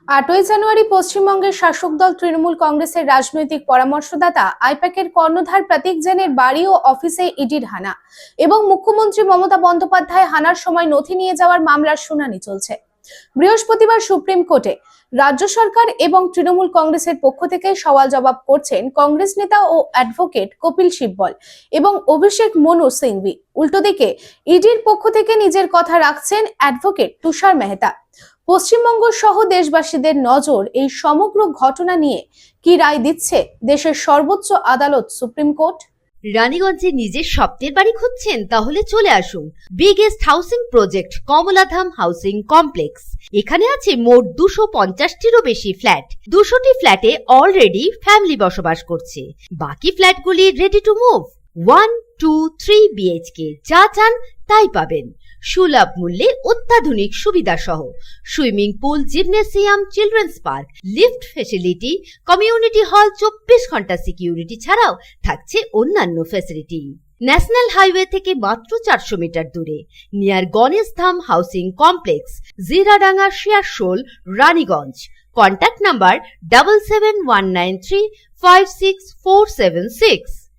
8ই জানুয়ারি পশ্চিমবঙ্গের শাসক দল তৃণমূল কংগ্রেসের রাজনৈতিক পরামর্শদাতা আইপ্যাকের কর্ণধার প্রতীক জৈনের বাড়ি ও অফিসে ইডির হানা এবং মুখ্যমন্ত্রী মমতা বন্দ্যোপাধ্যায় হানার সময় নথি নিয়ে যাওয়ার মামলার শুনানি চলছে। বৃহস্পতিবার সুপ্রিম কোর্টে রাজ্য সরকার এবং তৃণমূল কংগ্রেসের পক্ষ থেকে সওয়াল জবাব করছেন কংগ্রেস নেতা ও অ্যাডভোকেট কপিল সিব্বল এবং অভিষেক মনু সিংভি। উল্টো দিকে ইডির পক্ষ থেকে নিজের কথা রাখছেন অ্যাডভোকেট তুষার মেহতা। পশ্চিমবঙ্গ সহ দেশবাসীদের নজর এই সমগ্র ঘটনা নিয়ে কি রায় দিচ্ছে দেশের সর্বোচ্চ আদালত সুপ্রিম কোর্ট। রানীগঞ্জে নিজের স্বপ্নের বাড়ি খুঁজছেন? তাহলে চলে আসুন biggest housing project Kamaladham housing complex. এখানে আছে মোট 250টিরও বেশি ফ্ল্যাট। 200টি ফ্ল্যাটে অলরেডি ফ্যামিলি বসবাস করছে, বাকি ফ্ল্যাটগুলি রেডি টু মুভ। 1, 2, 3 BHK যা চান তাই পাবেন, সুলভ মূল্যে অত্যাধুনিক সুবিধা সহ swimming pool, gymnasium, children's park, lift facility, community hall, 24 ঘন্টা সিকিউরিটি ছাড়াও থাকছে অন্যান্য ফ্যাসিলিটি। ন্যাশনাল হাইওয়ে থেকে মাত্র 400 মিটার দূরে, near Ganesh Dham housing complex, Jiradanga, Searsole, Raniganj. Contact number 7719356476।